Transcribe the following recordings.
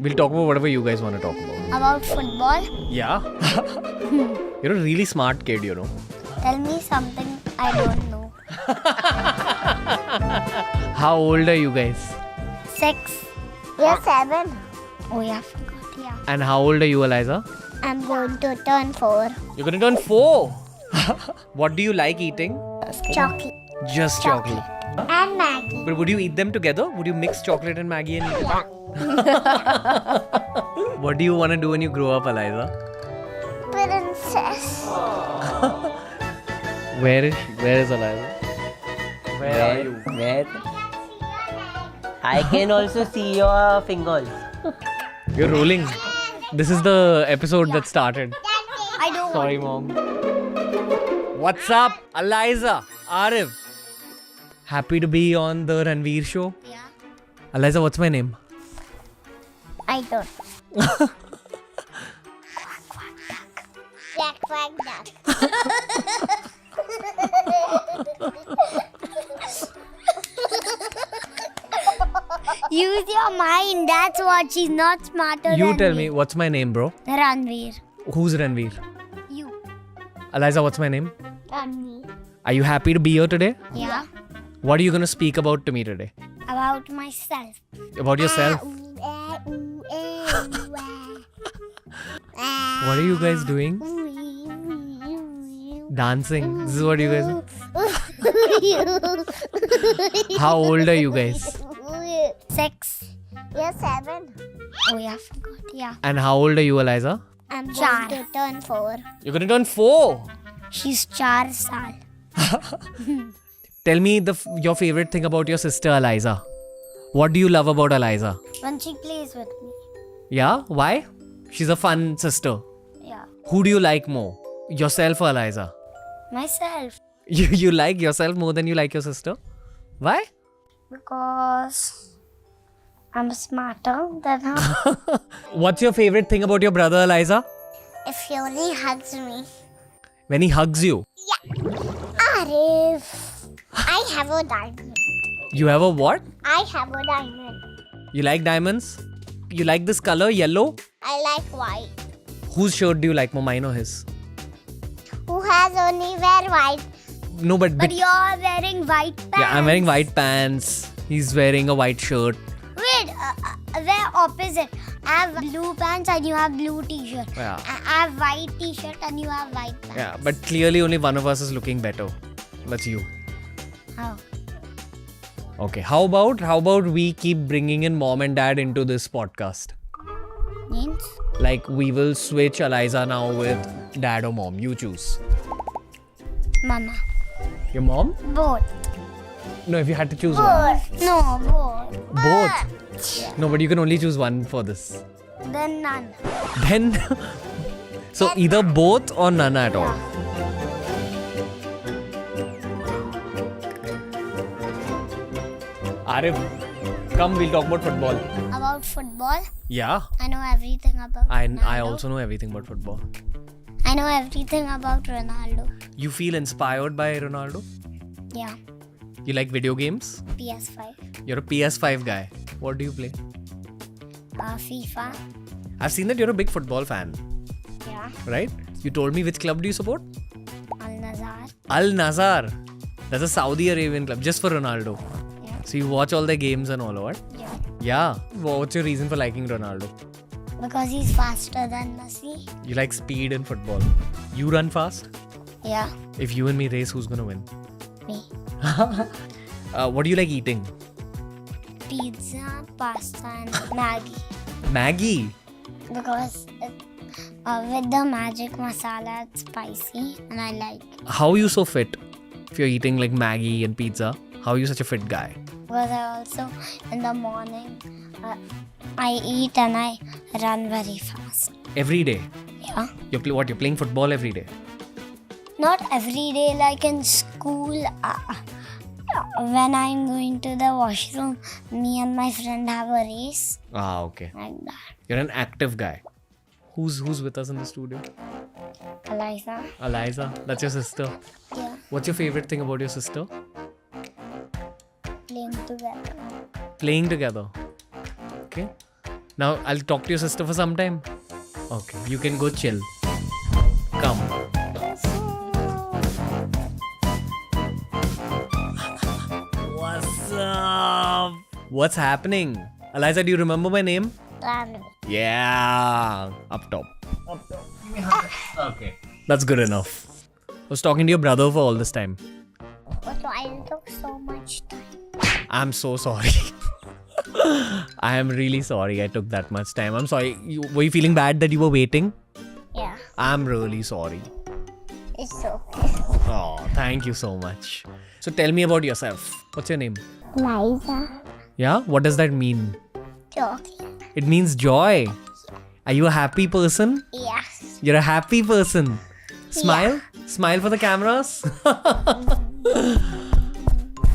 We'll talk about whatever you guys want to talk about. About football? Yeah? You're a really smart kid, you know. Tell me something I don't know. How old are you guys? 6. You're 7. Oh yeah, forgot. Yeah. And how old are you, Eliza? I'm going to turn 4. You're gonna turn 4. What do you like eating? Chocolate. Just chocolate. And Maggie. But would you eat them together? Would you mix chocolate and Maggie and eat it? What do you want to do when you grow up, Eliza? Princess. Where is Eliza? Where are you? Where? I can also see your fingers. You're rolling. This is the episode that started. I don't Sorry, Mom. What's up, Eliza? Arif. Happy to be on the Ranveer show. Yeah. Eliza, what's my name? I don't. Quack, quack, duck. Use your mind. That's what. She's not smarter You than tell me, what's my name, bro? Ranveer. Who's Ranveer? You. Eliza, what's my name? Ranveer. Are you happy to be here today? Yeah. What are you gonna speak about to me today? About myself. About yourself? What are you guys doing? Dancing. This is what you guys do. How old are you guys? 6. You're 7. Oh yeah, forgot. Yeah. And how old are you, Eliza? I'm going to turn 4. You're gonna turn 4. She's 4 saal. Tell me your favorite thing about your sister, Eliza. What do you love about Eliza? When she plays with me. Yeah? Why? She's a fun sister. Yeah. Who do you like more? Yourself or Eliza? Myself. You like yourself more than you like your sister? Why? Because I'm smarter than her. What's your favorite thing about your brother, Eliza? If he only hugs me. When he hugs you. Arif. I have a diamond. You have a what? I have a diamond. You like diamonds? You like this color, yellow? I like white. Whose shirt do you like more, mine or his? Who has only wear white? No, but But you're wearing white pants. yeah, I'm wearing white pants. He's wearing a white shirt. Wait, we're opposite. I have blue pants and you have blue t-shirt. Yeah. I have white t-shirt and you have white pants. Yeah, but clearly only one of us is looking better. That's you. How? Okay, how about we keep bringing in mom and dad into this podcast? Means? Like we will switch Eliza now with dad or mom. You choose. Mama. Your mom? Both. No, if you had to choose one. No, both. Both. No, but you can only choose one for this. Then none. Then, so either both or none at all. Arif, come, we'll talk about football. About football, Yeah, I know everything about I Ronaldo. also know everything about football. I know everything about Ronaldo. You feel inspired by Ronaldo? Yeah. You like video games? PS5. You're a PS5 guy. What do you play? FIFA. I've seen that you're a big football fan, Yeah. right? You told me which club do you support? Al Nazar. Al Nazar. That's a Saudi Arabian club just for Ronaldo. Yeah. So you watch all their games and all, what? Yeah. Yeah. What's your reason for liking Ronaldo? Because he's faster than Messi. You like speed in football. You run fast. Yeah. If you and me race, who's gonna win? Me. What do you like eating? Pizza, pasta, and Maggie. Maggie. Because with the magic masala, it's spicy and I like it. How are you so fit? If you're eating like Maggie and pizza, how are you such a fit guy? Because I also, in the morning, I eat and I run very fast. Every day. Yeah. You're playing football every day. Not every day, like in school. When I'm going to the washroom, me and my friend have a race. Ah, okay. Like that. You're an active guy. Who's with us in the studio? Eliza. Eliza. That's your sister. Yeah. What's your favorite thing about your sister? Playing together. Playing together. Okay. Now I'll talk to your sister for some time. Okay, you can go chill. Come. What's up? What's happening? Eliza, do you remember my name? Ranu. Yeah, up top. Okay, that's good enough. I was talking to your brother for all this time. But why it took so much time? I'm so sorry. I am really sorry I took that much time. I'm sorry. Were you feeling bad that you were waiting? Yeah, I'm really sorry. it's okay. Oh, thank you so much. So tell me about yourself. What's your name? Liza. Yeah? What does that mean? Chocolate. It means joy. Are you a happy person? Yes. You're a happy person. Smile. Smile for the cameras.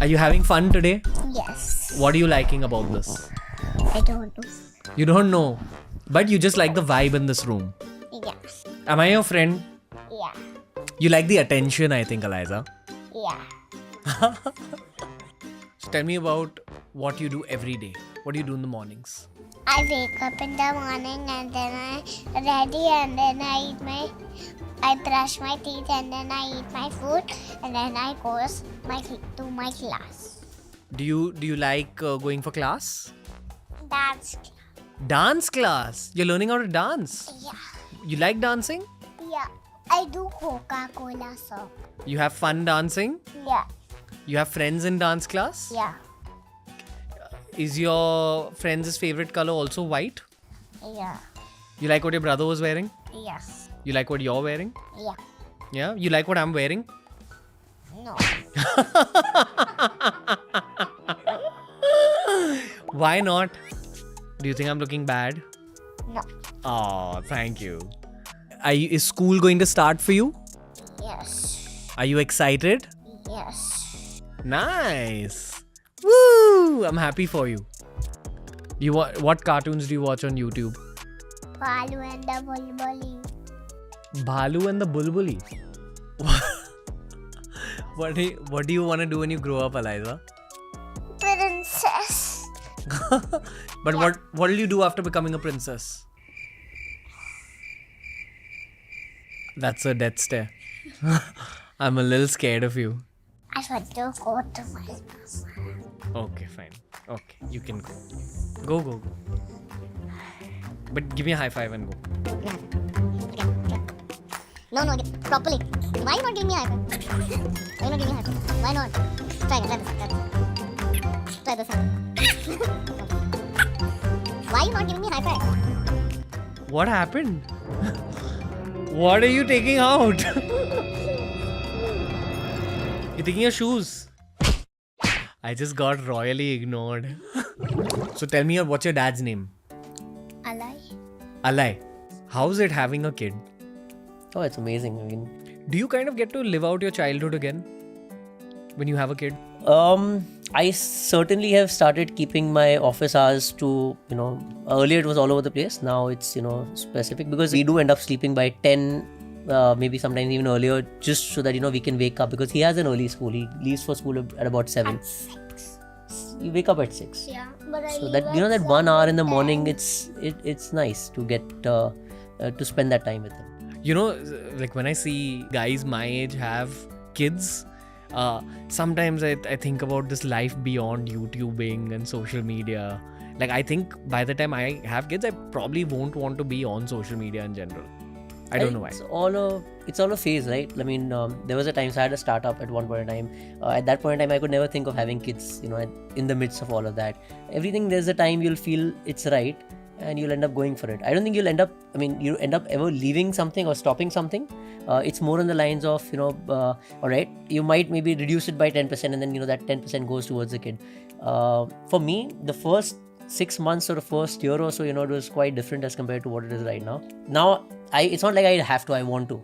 Are you having fun today? Yes. What are you liking about this? I don't know. You don't know. But you just like the vibe in this room. Yes. Am I your friend? Yeah. You like the attention, I think, Eliza. Yeah. So tell me about what you do every day. What do you do in the mornings? I wake up in the morning and then I ready and then I brush my teeth and then I eat my food and then I go to my class. Do you like going for class? Dance. Dance class. You're learning how to dance. Yeah. You like dancing? Yeah. I do Coca-Cola song. You have fun dancing? Yeah. You have friends in dance class? Yeah. Is your friend's favorite color also white? Yeah. You like what your brother was wearing? Yes. You like what you're wearing? Yeah. Yeah? You like what I'm wearing? No. Why not? Do you think I'm looking bad? No. Oh, thank you. Is school going to start for you? Yes. Are you excited? Yes. Nice. Woo! I'm happy for you. What cartoons do you watch on YouTube? Balu and the Bulbuli. Bhalu and the Bulbuli. What do you want to do when you grow up, Eliza? Princess. But what will you do after becoming a princess? That's a death stare. I'm a little scared of you. I want to go to my class. Okay, fine. Okay, you can go. Go. But give me a high five and go. No, properly. Why not give me a high five? Why not give me a high five? Why not? Try this. Try this. Why you not giving me a high five? What happened? What are you taking out? You're taking your shoes. I just got royally ignored. So tell me, what's your dad's name? Alai. Alai. How's it having a kid? Oh, it's amazing. I mean, Do you kind of get to live out your childhood again when you have a kid? I certainly have started keeping my office hours to, earlier it was all over the place. Now it's, specific because we do end up sleeping by 10, maybe sometimes even earlier, just so that, we can wake up because he has an early school. He leaves for school at about 7. At 6. You wake up at 6. Yeah, but I So that, that 1 hour in the morning, it's nice to get, to spend that time with him. Like when I see guys my age have kids, sometimes I think about this life beyond YouTubing and social media. Like I think by the time I have kids, I probably won't want to be on social media in general. I don't know why. It's all a phase, right? I mean, there was a time, so I had a startup at one point in time. At that point in time, I could never think of having kids, in the midst of all of that. Everything, there's a time you'll feel it's right and you'll end up going for it. I don't think you end up ever leaving something or stopping something. It's more on the lines of, all right, you might maybe reduce it by 10% and then, that 10% goes towards the kid. For me, the first 6 months or the first year or so, it was quite different as compared to what it is right now. Now, it's not like I have to, I want to.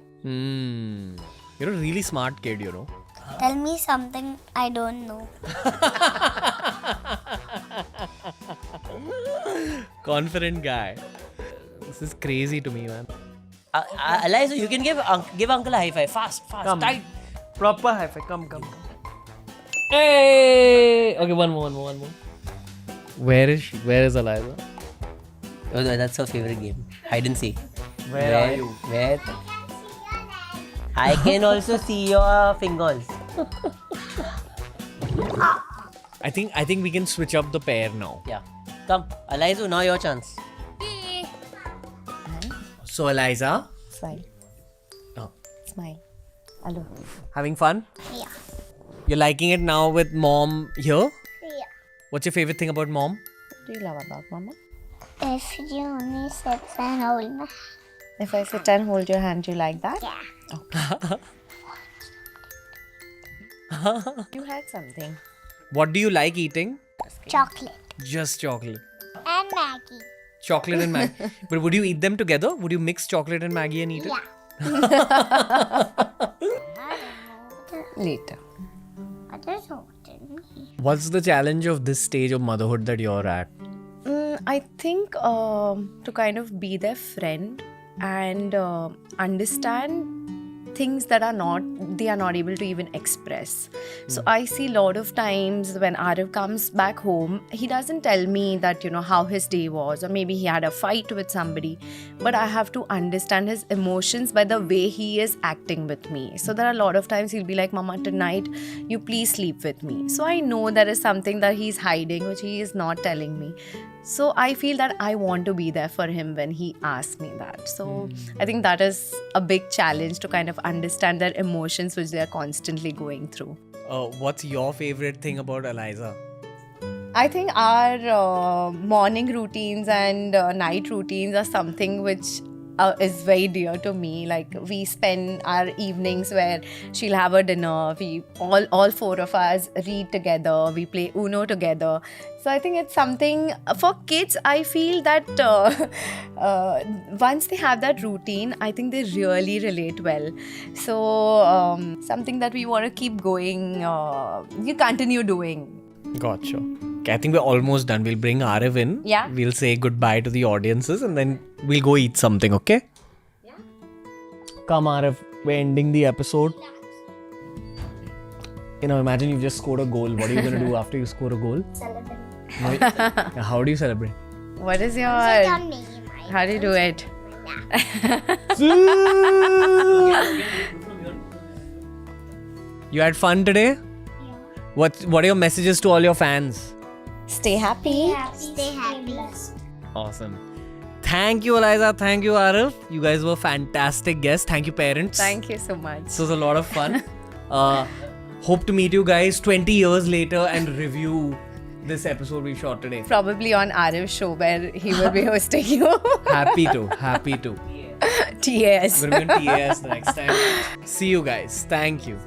You're a really smart kid, Tell me something I don't know. Confident guy. This is crazy to me, man. Eliza, you can give uncle a high five. Fast, Come. tight. Proper high five. Come. Hey! Okay, one more. Where is she? Where is Eliza? Oh, no, that's her favorite game. Hide and seek. Where are you? Where? I can also see your fingers. I think we can switch up the pair now. Yeah. Come, Eliza, now your chance. So Eliza, Smile. Oh. Smile. Hello. having fun? Yeah. You're liking it now with mom here? Yeah. What's your favorite thing about mom? What do you love about Mama? If you only sit and hold my If I sit and hold your hand, you like that? yeah. You had something. What do you like eating? Chocolate Just chocolate. and Maggie. Chocolate and Maggie. But would you eat them together? Would you mix chocolate and Maggie and eat it? Yeah. Later. I just wanted. What's the challenge of this stage of motherhood that you're at? I think to kind of be their friend and understand things that they are not able to even express. So I see a lot of times when Arav comes back home, he doesn't tell me that, how his day was, or maybe he had a fight with somebody, but I have to understand his emotions by the way he is acting with me. So there are a lot of times he'll be like, Mama, tonight you please sleep with me. So I know there is something that he's hiding which he is not telling me. So I feel that I want to be there for him when he asks me that. So I think that is a big challenge to kind of understand their emotions which they are constantly going through. What's your favorite thing about Eliza? I think our morning routines and night routines are something which is very dear to me. Like we spend our evenings where she'll have her dinner. We all four of us read together. We play Uno together. So I think it's something for kids. I feel that once they have that routine, I think they really relate well. So something that we want to keep going. You continue doing. Gotcha. Okay, I think we're almost done. We'll bring Arav in. Yeah. We'll say goodbye to the audiences and then we'll go eat something, okay? Yeah. Come, Arav. We're ending the episode. Imagine you've just scored a goal. What are you going to do after you score a goal? Celebrate. How do you celebrate? What is your... Sit on me, How do you do it? You had fun today? What are your messages to all your fans? Stay happy. Stay happy. Awesome. Thank you, Eliza. Thank you, Arav. You guys were fantastic guests. Thank you, parents. Thank you so much. This was a lot of fun. Hope to meet you guys 20 years later and review this episode we shot today. Probably on Ariv's show where he will be hosting you. Happy to. TAS. We're going to TAS the next time. See you guys. Thank you.